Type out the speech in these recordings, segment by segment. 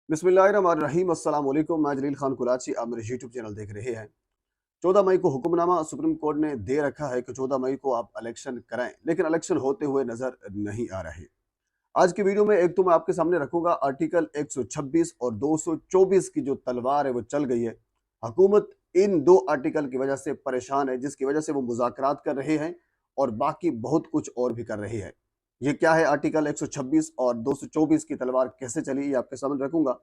बिस्मिल्लाहिर्रहमानिर्रहीम अस्सलाम वालेकुम। मैं जलील खान कुराची, आप मेरे यूट्यूब चैनल देख रहे हैं। 14 मई को हुक्मनामा सुप्रीम कोर्ट ने दे रखा है कि 14 मई को आप इलेक्शन कराएं, लेकिन इलेक्शन होते हुए नजर नहीं आ रहे। आज की वीडियो में एक तो मैं आपके सामने रखूंगा आर्टिकल 126 और 224 की जो तलवार है वो चल गई है। हुकूमत इन दो आर्टिकल की वजह से परेशान है, जिसकी वजह से वो मुज़ाकरात कर रहे हैं और बाकी बहुत कुछ और भी कर रही है। ये क्या है आर्टिकल 126 और 224 की तलवार कैसे चली, ये आपके सामने रखूंगा।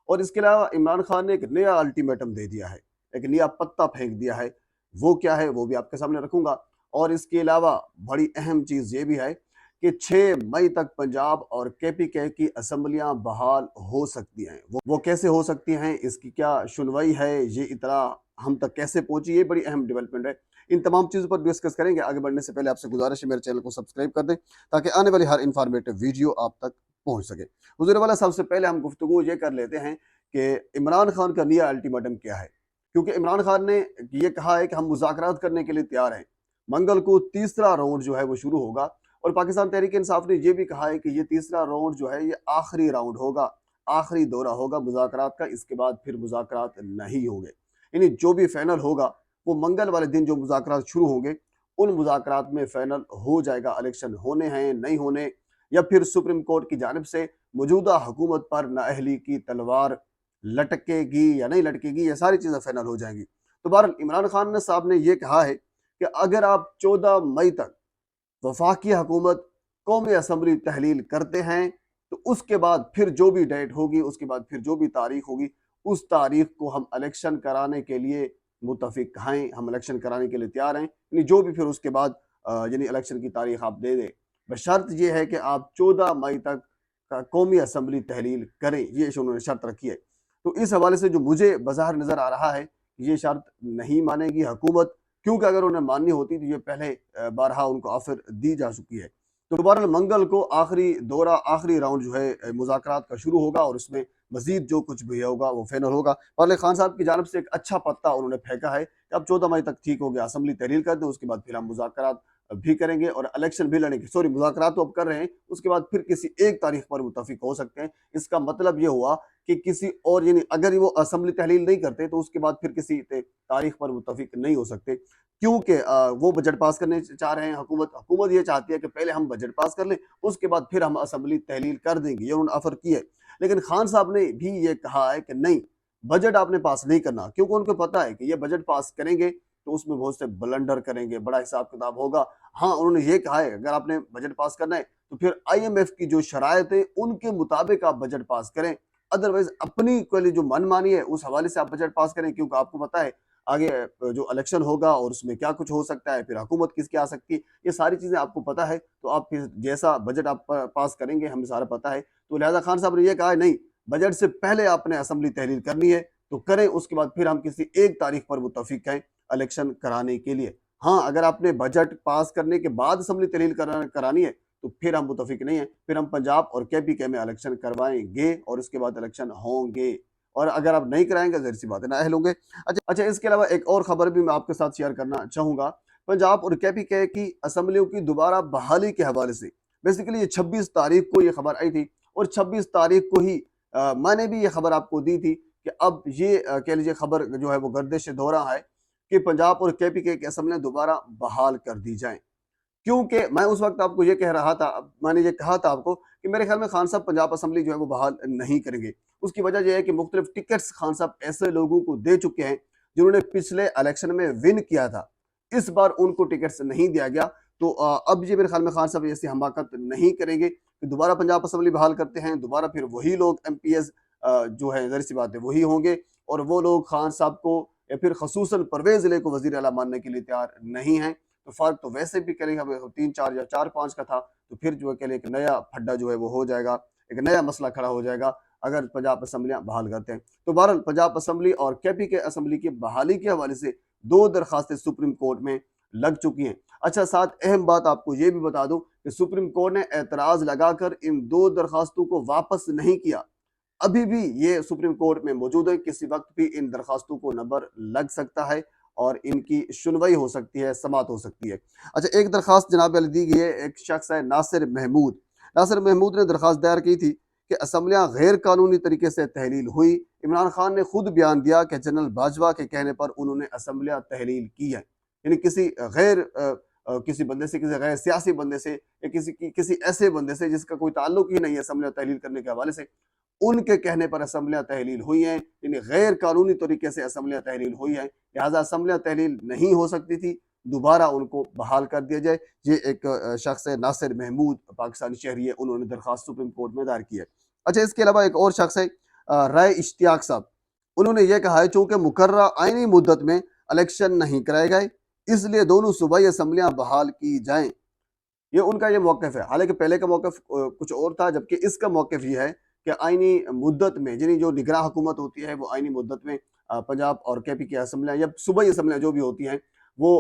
और इसके अलावा इमरान खान ने एक नया अल्टीमेटम दे दिया है, एक नया पत्ता फेंक दिया है। वो क्या है वो भी आपके सामने रखूंगा। और इसके अलावा बड़ी अहम चीज ये भी है कि 6 मई तक पंजाब और केपीके की असम्बलियां बहाल हो सकती हैं। वो कैसे हो सकती हैं, इसकी क्या सुनवाई है, ये इतना हम तक कैसे पहुंची, ये बड़ी अहम डेवलपमेंट है। इन तमाम चीज़ों पर डिस्कस करेंगे। आगे बढ़ने से पहले आपसे गुजारिश है मेरे चैनल को सब्सक्राइब कर दें ताकि आने वाली हर इंफॉर्मेटिव वीडियो आप तक पहुंच सके। हुजूर वाला, सबसे पहले हम गुफ्तगू ये कर लेते हैं कि इमरान खान का नया अल्टीमेटम क्या है। क्योंकि इमरान खान ने ये कहा है कि हम मुज़ाकरात करने के लिए तैयार हैं। मंगल को तीसरा राउंड जो है वो शुरू होगा। और पाकिस्तान तहरीक इंसाफ ने यह भी कहा है कि ये तीसरा राउंड जो है ये आखिरी राउंड होगा, आखिरी दौरा होगा मुज़ाकरात का। इसके बाद फिर मुज़ाकरात नहीं होंगे। यानी जो भी फाइनल होगा वो मंगल वाले दिन जो मुज़ाकरात शुरू होंगे, उन मुज़ाकरात में फाइनल हो जाएगा इलेक्शन होने हैं नहीं होने, या फिर सुप्रीम कोर्ट की जानिब से मौजूदा हुकूमत पर नाअहली की तलवार लटकेगी या नहीं लटकेगी, ये सारी चीज़ें फाइनल हो जाएंगी। तो बहरहाल इमरान खान साहब ने यह कहा है कि अगर आप 14 मई तक वफाकी हुकूमत कौमी असम्बली तहलील करते हैं, तो उसके बाद फिर जो भी डेट होगी, उसके बाद फिर जो भी तारीख होगी, उस तारीख को हम इलेक्शन कराने के लिए मुतफिक हैं, हम इलेक्शन कराने के लिए तैयार हैं। यानी जो भी फिर उसके बाद यानी इलेक्शन की तारीख आप दे दें, बशर्त ये है कि आप 14 मई तक कौमी असम्बली तहलील करें, ये उन्होंने शर्त रखी है। तो इस हवाले से जो मुझे बाज़ाहिर नज़र आ रहा है, ये शर्त नहीं मानेगी हुकूमत, क्योंकि अगर उन्हें माननी होती तो ये पहले बारहा उनको ऑफर दी जा चुकी है। तो बहरहाल मंगल को आखिरी दौरा, आखिरी राउंड जो है मुज़ाकरात का शुरू होगा और उसमें मजीद जो कुछ भी होगा वो फाइनल होगा। बहरहाल खान साहब की जानब से एक अच्छा पत्ता उन्होंने फेंका है कि अब 14 मई तक ठीक हो गया, असम्बली तहलील कर दें, उसके बाद फिर हम मुज़ाकरात भी करेंगे और इलेक्शन भी लड़ेंगे। सॉरी, मुज़ाकरात तो अब कर रहे हैं, उसके बाद फिर किसी एक तारीख पर मुतफिक हो सकते हैं। इसका मतलब ये हुआ कि किसी और, यानी अगर वो असम्बली तहलील नहीं करते तो उसके बाद फिर किसी तारीख पर मुतफिक नहीं हो सकते। क्योंकि वो बजट पास करने चाह रहे हैं। हुकूमत ये चाहती है कि पहले हम बजट पास कर लें, उसके बाद फिर हम असम्बली तहलील कर देंगे, ये उन्होंने ऑफर की है। लेकिन खान साहब ने भी ये कहा है कि नहीं, बजट आपने पास नहीं करना, क्योंकि उनको पता है कि ये बजट पास करेंगे तो उसमें बहुत से ब्लंडर करेंगे, बड़ा हिसाब किताब होगा। हाँ, उन्होंने ये कहा है अगर आपने बजट पास करना है तो फिर IMF की जो शराइत है उनके मुताबिक आप बजट पास करें। अदरवाइज अपनी कोई जो मनमानी है उस हवाले से आप बजट पास करें, क्योंकि आपको पता है आगे जो इलेक्शन होगा और उसमें क्या कुछ हो सकता है, फिर हुकूमत किसकी आ सकती है, ये सारी चीज़ें आपको पता है। तो आप फिर जैसा बजट आप पास करेंगे हमें सारा पता है। तो लिहाजा खान साहब ने यह कहा है नहीं, बजट से पहले आपने असम्बली तहलील करनी है तो करें, उसके बाद फिर हम किसी एक तारीख पर मुतफिक हैं इलेक्शन कराने के लिए। हाँ, अगर आपने बजट पास करने के बाद असम्बली तहलील करानी है तो फिर हम मुतफिक नहीं है, फिर हम पंजाब और KPK में इलेक्शन करवाएंगे और उसके बाद इलेक्शन होंगे। और अगर आप नहीं कराएंगे, जाहिर सी बात है, नाअहल होंगे। अच्छा, इसके अलावा एक और खबर भी मैं आपके साथ शेयर करना चाहूँगा। पंजाब और KPK की असम्बलियों की दोबारा बहाली के हवाले से बेसिकली ये 26 तारीख को ये खबर आई थी और 26 तारीख को ही मैंने भी ये खबर आपको दी थी कि अब ये कह लीजिए खबर जो है वो गर्दिश दौरा है कि पंजाब और KPK की असम्बलियाँ दोबारा बहाल कर दी जाएँ। क्योंकि मैं उस वक्त आपको ये कह रहा था, मैंने ये कहा था आपको कि मेरे ख्याल में खान साहब पंजाब असम्बली जो है वो बहाल नहीं करेंगे। उसकी वजह यह है कि मुख्तलिफ टिकट्स खान साहब ऐसे लोगों को दे चुके हैं जिन्होंने पिछले इलेक्शन में विन किया था। इस बार उनको टिकट्स नहीं दिया गया। तो अब ये मेरे ख्याल में खान साहब ऐसी हमाकत नहीं करेंगे कि दोबारा पंजाब असम्बली बहाल करते हैं, दोबारा फिर वही लोग MPs जो है ज़ाहिर सी बात है वही होंगे और वो लोग खान साहब को या फिर खसूसन परवेज़ इले को वज़ीर आला मानने के लिए तैयार नहीं हैं। तो फ़र्क तो वैसे भी करेगा, 3-4 या 4-5 का था, तो फिर जो है कह लें एक नया फड्डा जो है वो हो जाएगा, एक नया मसला खड़ा हो जाएगा अगर पंजाब असम्बलियाँ बहाल करते हैं। तो बहरहाल पंजाब असम्बली और KPK असम्बली की बहाली के हवाले से 2 दरखास्तें सुप्रीम कोर्ट में लग चुकी हैं। अच्छा, साथ अहम बात आपको ये भी बता दूँ कि सुप्रीम कोर्ट ने एतराज़ लगाकर इन 2 दरखास्तों को वापस नहीं किया। अभी भी ये सुप्रीम कोर्ट में मौजूद है, किसी वक्त भी इन दरखास्तों को नंबर लग सकता है और इनकी सुनवाई हो सकती है, समात हो सकती है। अच्छा, एक दरखास्त जनाब अली दी गई है, एक शख्स है नासिर महमूद। नासिर महमूद ने दरखास्त दायर की थी कि असम्बलियाँ गैर कानूनी तरीके से तहलील हुई। इमरान खान ने खुद बयान दिया कि जनरल बाजवा के कहने पर उन्होंने असम्बलियाँ तहलील की है। यानी किसी किसी बंदे से, किसी गैर सियासी बंदे से या किसी ऐसे बंदे से जिसका कोई ताल्लुक ही नहीं है असम्बलियाँ तहलील करने के हवाले से, उनके कहने पर असम्बलियाँ तहलील हुई हैं। यानी गैर कानूनी तरीके से असम्बलियाँ तहलील हुई हैं, लिहाजा असम्बलियाँ तहलील नहीं हो सकती थी, दोबारा उनको बहाल कर दिया जाए। ये एक शख्स है नासिर महमूद, पाकिस्तानी शहरी है, उन्होंने दरख्वास्त सुप्रीम कोर्ट में दायर की है। अच्छा, इसके अलावा एक और शख्स है राय इश्तियाक साहब, उन्होंने ये कहा है चूंकि मुकर्ररा आईनी मुद्दत में इलेक्शन नहीं कराए गए, इसलिए दोनों सूबाई असम्बलियाँ बहाल की जाएं। ये उनका ये मौक़िफ़ है। हालाँकि पहले का मौक़िफ़ कुछ और था, जबकि इसका मौक़िफ़ ये है कि आईनी मुद्दत में यानी जो निगरां हुकूमत होती है, वो आईनी मुद्दत में पंजाब और केपी की असम्बलियाँ या सूबाई असम्बलियाँ जो भी होती हैं, वो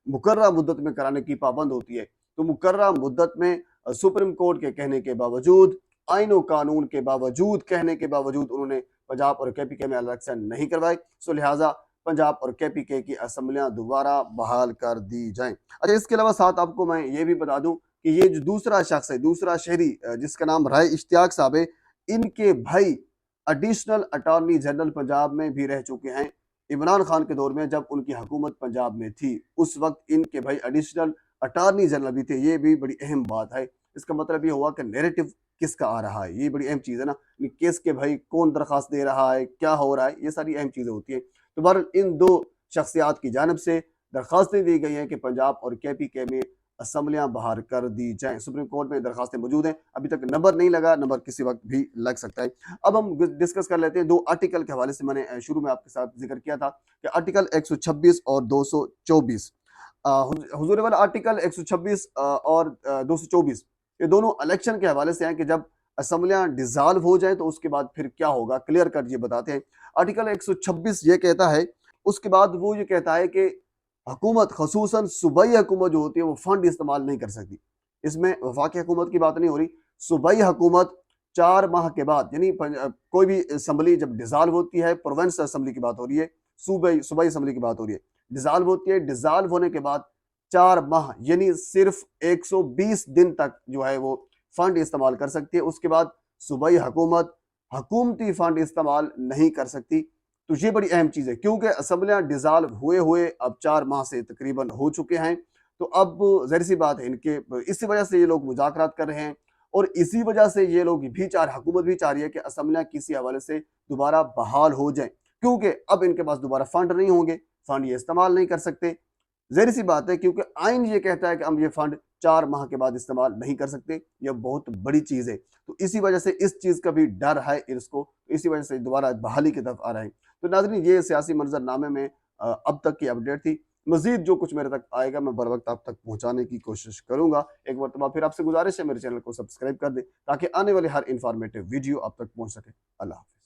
मुकर्ररा मुद्दत में कराने की पाबंद होती है। तो मुकर्ररा मुद्दत में सुप्रीम कोर्ट के कहने के बावजूद, आईन व कानून के बावजूद, कहने के बावजूद उन्होंने पंजाब और केपीके में इलेक्शन नहीं करवाए। सो लिहाजा पंजाब और केपीके की असम्बलियाँ दोबारा बहाल कर दी जाएँ। अच्छा, इसके अलावा साथ आपको मैं ये भी बता दूं कि ये जो दूसरा शख्स है, दूसरा शहरी जिसका नाम राय इश्तियाक साहब है, इनके भाई एडिशनल अटॉर्नी जनरल पंजाब में भी रह चुके हैं। इमरान खान के दौर में जब उनकी हुकूमत पंजाब में थी, उस वक्त इनके भाई एडिशनल अटॉर्नी जनरल भी थे। ये भी बड़ी अहम बात है। इसका मतलब ये हुआ कि नैरेटिव किसका आ रहा है, ये बड़ी अहम चीज़ है ना। केस के भाई कौन दरखास्त दे रहा है, क्या हो रहा है, ये सारी अहम चीज़ें होती हैं। तो बहरहाल इन दो शख्सियात की जानब से दरखास्तें दी गई हैं कि पंजाब और केपीके में असम्बलियाँ बाहर कर दी जाएँ। सुप्रीम कोर्ट में दरखास्तें मौजूद हैं, अभी तक नंबर नहीं लगा, नंबर किसी वक्त भी लग सकता है। अब हम डिस्कस कर लेते हैं 2 आर्टिकल के हवाले से। मैंने शुरू में आपके साथ ज़िक्र किया था कि आर्टिकल 126 और 224, हुज़ूर वाला आर्टिकल 126 और 224, ये दोनों इलेक्शन के हवाले से हैं कि जब असम्बलियाँ डिसॉल्व हो जाएँ तो उसके बाद फिर क्या होगा, क्लियर कट ये बताते हैं। आर्टिकल 126 ये कहता है, उसके बाद वो ये कहता है कि हुकूमत ख़ुसूसन सूबाई हुकूमत जो होती है वो फ़ंड इस्तेमाल नहीं कर सकती। इसमें वफ़ाक़ी हुकूमत की बात नहीं हो रही। सूबाई हुकूमत 4 माह के बाद, यानी कोई भी असम्बली जब डिसॉल्व होती है, प्रोविंस असम्बली की बात हो रही है, सूबाई असम्बली की बात हो रही है, डिसॉल्व होती है, डिसॉल्व होने के बाद 4 माह यानी सिर्फ 120 दिन तक जो है वो फ़ंड इस्तेमाल कर सकती है। उसके बाद सूबाई हुकूमत हुकूमती फ़ंड इस्तेमाल नहीं कर सकती। तो ये बड़ी अहम चीज़ है, क्योंकि असम्बलियाँ डिसॉल्व हुए हुए अब 4 माह से तकरीबन हो चुके हैं। तो अब ज़ाहिर-सी बात है, इनके इसी वजह से ये लोग मुज़ाकरात कर रहे हैं और इसी वजह से ये लोग भी हुकूमत भी चाह रही है कि असम्बलियाँ किसी हवाले से दोबारा बहाल हो जाएँ, क्योंकि अब इनके पास दोबारा फ़ंड नहीं होंगे, फ़ंड ये इस्तेमाल नहीं कर सकते। ज़ाहिर-सी बात है, क्योंकि आइन ये कहता है कि हम ये फ़ंड 4 माह के बाद इस्तेमाल नहीं कर सकते। यह बहुत बड़ी चीज़ है। तो इसी वजह से इस चीज़ का भी डर है इसको, इसी वजह से दोबारा बहाली की तरफ आ रहे हैं। तो नाज़रीन, ये सियासी मंज़रनामे में अब तक की अपडेट थी। मज़ीद जो कुछ मेरे तक आएगा मैं बर वक़्त आप तक पहुँचाने की कोशिश करूँगा। एक मरतबा फिर आपसे गुज़ारिश है, मेरे चैनल को सब्सक्राइब कर दें ताकि आने वाली हर इन्फॉर्मेटिव वीडियो आप तक पहुँच सके। अल्लाह हाफ़िज़।